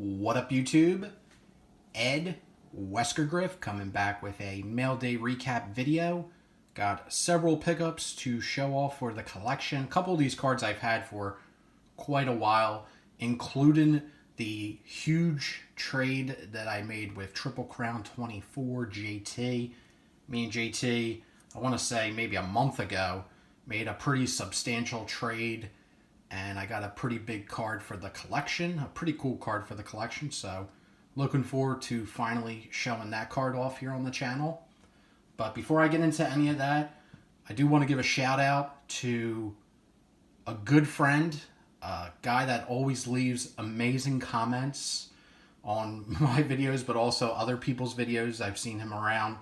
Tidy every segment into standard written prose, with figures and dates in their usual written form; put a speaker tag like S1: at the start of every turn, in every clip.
S1: What up, YouTube? Ed, WeskerGriff, coming back with a mail day recap video. Got several pickups to show off for the collection. A couple of these cards I've had for quite a while, including the huge trade that I made with TripleCrown24 JT. Me and JT, I want to say maybe a month ago, made a pretty substantial trade, and I got a pretty big card for the collection, a pretty cool card for the collection, so looking forward to finally showing that card off here on the channel. But before I get into any of that, I do want to give a shout out to a good friend, a guy that always leaves amazing comments on my videos, but also other people's videos. I've seen him around.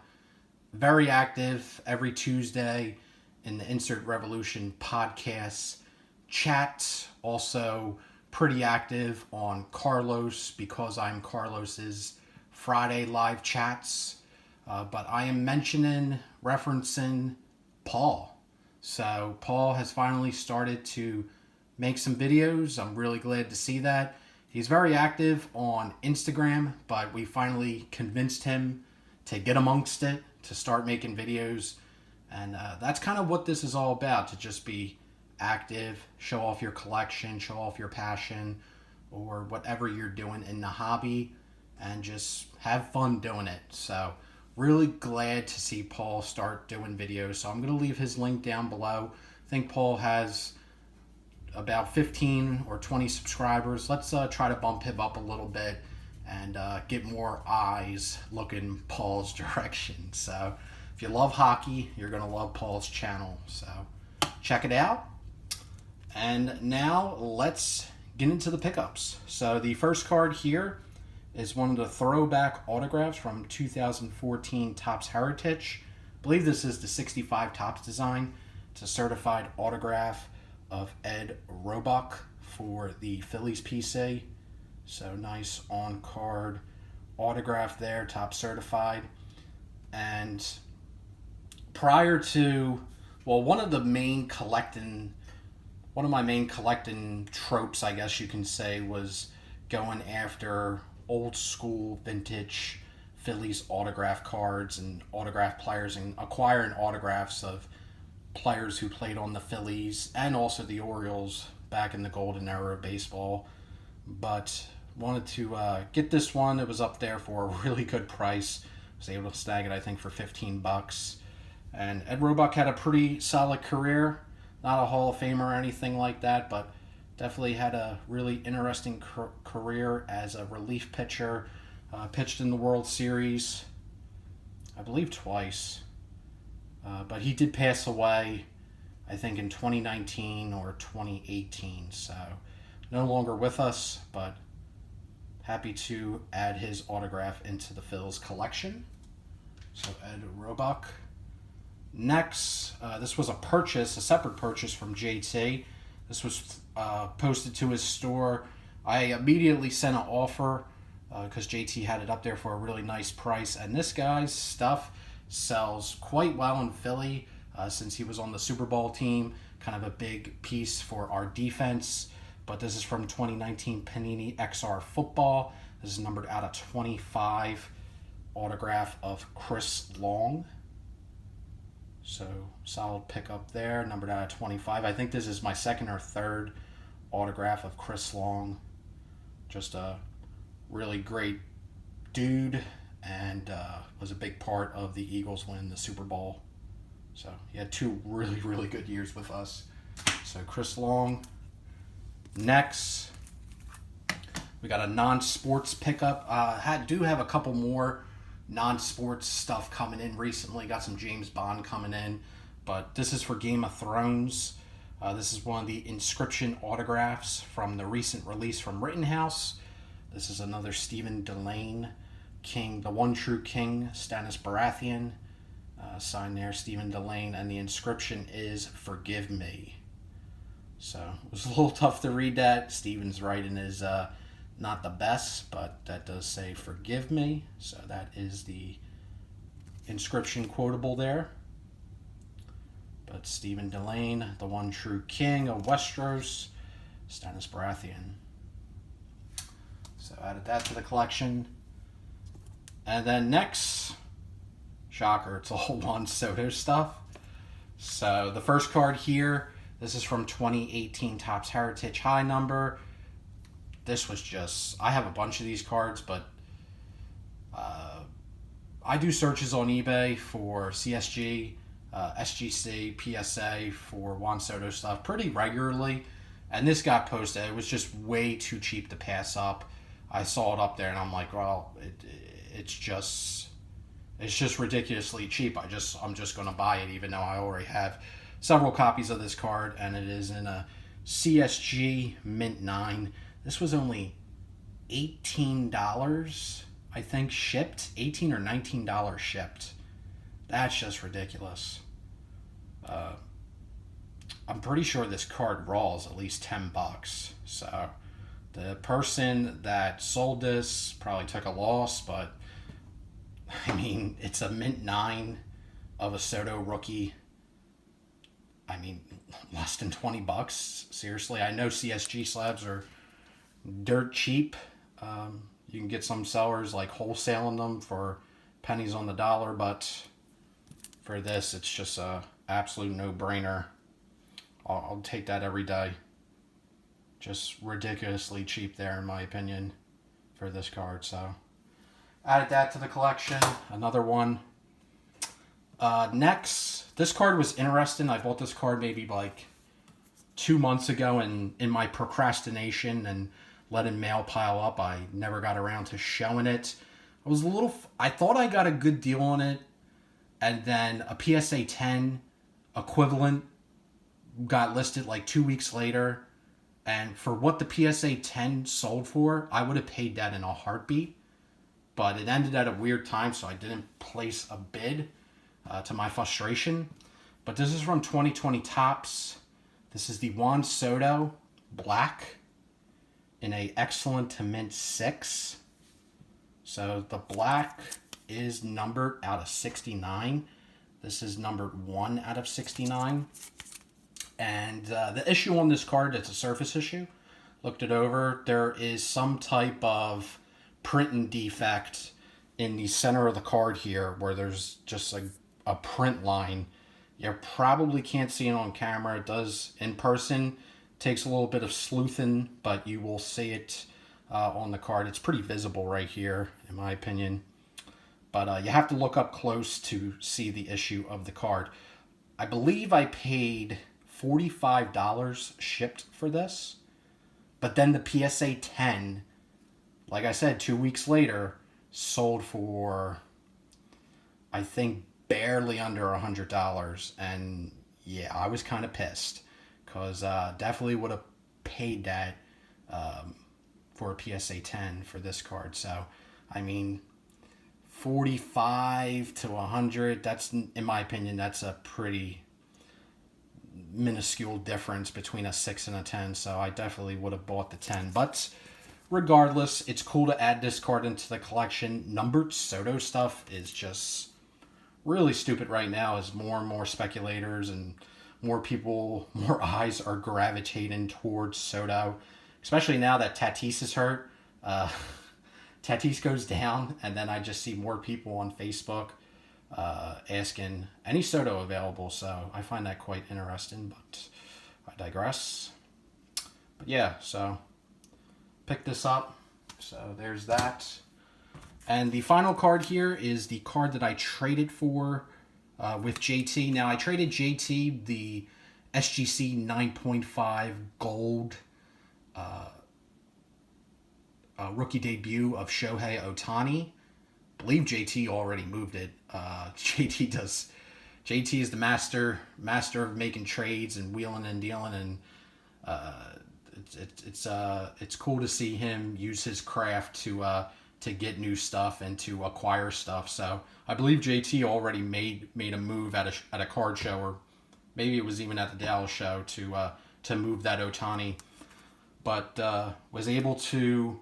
S1: Very active every Tuesday in the Insert Revolution podcast chat. Also pretty active on Carlos Because I'm Carlos's Friday live chats. But I am referencing Paul. So Paul has finally started to make some videos. I'm really glad to see that. He's very active on Instagram, but we finally convinced him to get amongst it, to start making videos. And that's kind of what this is all about, to just be active, show off your collection, show off your passion, or whatever you're doing in the hobby, and just have fun doing it. So really glad to see Paul start doing videos. So I'm going to leave his link down below. I think Paul has about 15 or 20 subscribers. Let's try to bump him up a little bit and get more eyes looking Paul's direction. So if you love hockey, you're going to love Paul's channel. So check it out. And now let's get into the pickups. So the first card here is one of the throwback autographs from 2014 Topps Heritage. I believe this is the 65 Topps design. It's a certified autograph of Ed Roebuck for the Phillies PC. So nice on-card autograph there, Topps certified. And prior to, well, one of my main collecting tropes, I guess you can say, was going after old school vintage Phillies autograph cards and autograph players, and acquiring autographs of players who played on the Phillies and also the Orioles back in the golden era of baseball. But wanted to get this one. It was up there for a really good price. Was able to snag it, I think, for $15. And Ed Roebuck had a pretty solid career. Not a Hall of Famer or anything like that, but definitely had a really interesting career as a relief pitcher. Pitched in the World Series, I believe twice. But he did pass away, I think, in 2019 or 2018. So no longer with us, but happy to add his autograph into the Phil's collection. So Ed Roebuck. Next, this was a separate purchase from JT. This was posted to his store. I immediately sent an offer because JT had it up there for a really nice price. And this guy's stuff sells quite well in Philly since he was on the Super Bowl team. Kind of a big piece for our defense. But this is from 2019 Panini XR Football. This is numbered out of 25. Autograph of Chris Long. So solid pickup there, numbered out of 25. I think this is my second or third autograph of Chris Long. Just a really great dude, and was a big part of the Eagles winning the Super Bowl. So he had two really, really good years with us. So Chris Long. Next, we got a non-sports pickup. Do have a couple more non-sports stuff coming in recently. Got some James Bond coming in, but this is for Game of Thrones. This is one of the inscription autographs from the recent release from Rittenhouse. This is another Stephen Delane King, the one true king, Stannis Baratheon. Signed there, Stephen Delane, and the inscription is "Forgive me." So it was a little tough to read that. Stephen's writing is not the best, but that does say "Forgive me." So that is the inscription quotable there. But Stephen Delane, the one true king of Westeros, Stannis Baratheon. So added that to the collection. And then next, shocker, it's all Juan Soto stuff. So the first card here, this is from 2018 Topps Heritage High number. This was just, I have a bunch of these cards, but I do searches on eBay for CSG, SGC, PSA for Juan Soto stuff pretty regularly. And this got posted. It was just way too cheap to pass up. I saw it up there and I'm like, well, it's just ridiculously cheap. I'm just going to buy it, even though I already have several copies of this card, and it is in a CSG Mint 9. This was only $18, I think, shipped. $18 or $19 shipped. That's just ridiculous. I'm pretty sure this card raw is at least $10. So the person that sold this probably took a loss, but I mean, it's a Mint 9 of a Soto rookie. I mean, less than $20. Seriously, I know CSG slabs are dirt cheap. You can get some sellers like wholesaling them for pennies on the dollar, but for this, it's just a absolute no-brainer. I'll take that every day. Just ridiculously cheap there, in my opinion, for this card. So added that to the collection. Another one. Next, this card was interesting. I bought this card maybe like 2 months ago, and in my procrastination and letting mail pile up, I never got around to showing it. I thought I got a good deal on it, and then a PSA 10 equivalent got listed like 2 weeks later, and for what the PSA 10 sold for, I would have paid that in a heartbeat, but it ended at a weird time, so I didn't place a bid, to my frustration. But this is from 2020 Topps. This is the Juan Soto Black in a excellent to mint 6. So the black is numbered out of 69. This is numbered 1 out of 69. And the issue on this card, it's a surface issue. Looked it over. There is some type of printing defect in the center of the card here, where there's just a print line. You probably can't see it on camera. It does in person. Takes a little bit of sleuthing, but you will see it on the card. It's pretty visible right here, in my opinion. But you have to look up close to see the issue of the card. I believe I paid $45 shipped for this. But then the PSA 10, like I said, 2 weeks later, sold for, I think, barely under $100. And yeah, I was kind of pissed, because definitely would have paid that for a PSA 10 for this card. So, I mean, 45 to 100, that's, in my opinion, that's a pretty minuscule difference between a 6 and a 10. So I definitely would have bought the 10. But regardless, it's cool to add this card into the collection. Numbered Soto stuff is just really stupid right now, as more and more speculators and more people, more eyes are gravitating towards Soto, especially now that Tatis is hurt. Tatis goes down, and then I just see more people on Facebook asking any Soto available, so I find that quite interesting, but I digress. But yeah, so pick this up. So there's that. And the final card here is the card that I traded for with JT. Now, I traded JT the SGC 9.5 gold rookie debut of Shohei Ohtani. I believe JT already moved it. JT is the master of making trades and wheeling and dealing, and it's cool to see him use his craft to get new stuff and to acquire stuff. So I believe JT already made a move at a card show, or maybe it was even at the Dallas show, to move that Ohtani, but was able to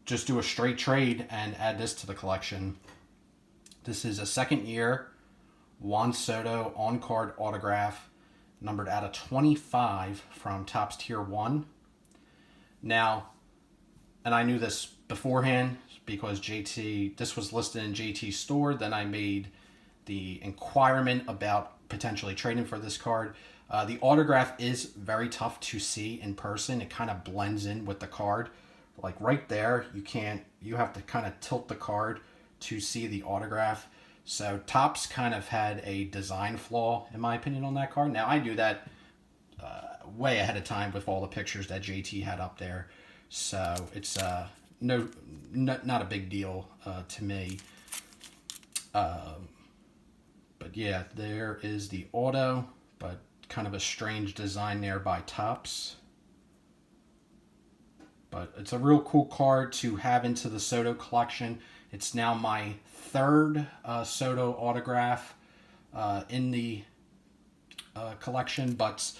S1: just do a straight trade and add this to the collection. This is a second year Juan Soto on-card autograph, numbered out of 25 from Topps Tier 1. Now, and I knew this beforehand because this was listed in JT's store. Then I made the inquirement about potentially trading for this card. The autograph is very tough to see in person. It kind of blends in with the card. Like right there, you have to kind of tilt the card to see the autograph. So Topps kind of had a design flaw, in my opinion, on that card. Now, I knew that way ahead of time with all the pictures that JT had up there. So it's not a big deal to me. But yeah, there is the auto, but kind of a strange design there by Topps. But it's a real cool card to have into the Soto collection. It's now my third Soto autograph in the collection, but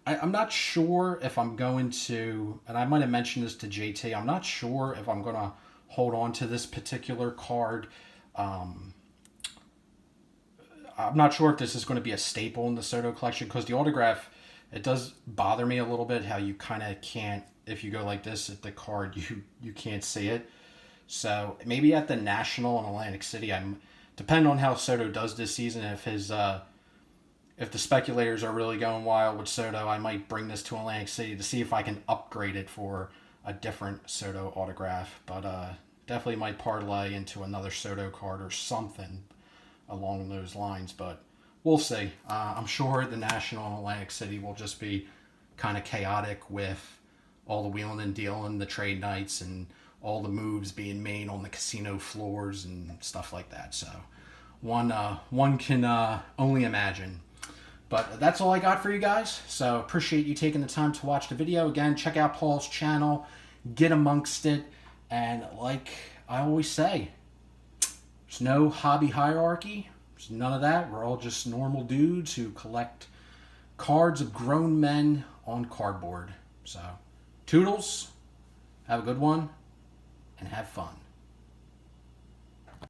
S1: I'm not sure if I'm going to, and I might have mentioned this to JT, I'm not sure if I'm going to hold on to this particular card. I'm not sure if this is going to be a staple in the Soto collection, because the autograph, it does bother me a little bit how you kind of can't, if you go like this at the card, you can't see it. So maybe at the National in Atlantic City, depending on how Soto does this season, if the speculators are really going wild with Soto, I might bring this to Atlantic City to see if I can upgrade it for a different Soto autograph. But definitely might parlay into another Soto card or something along those lines. But we'll see. I'm sure the National in Atlantic City will just be kind of chaotic with all the wheeling and dealing, the trade nights, and all the moves being made on the casino floors and stuff like that. So one can only imagine. But that's all I got for you guys. So appreciate you taking the time to watch the video. Again, check out Paul's channel. Get amongst it. And like I always say, there's no hobby hierarchy. There's none of that. We're all just normal dudes who collect cards of grown men on cardboard. So, toodles, have a good one, and have fun.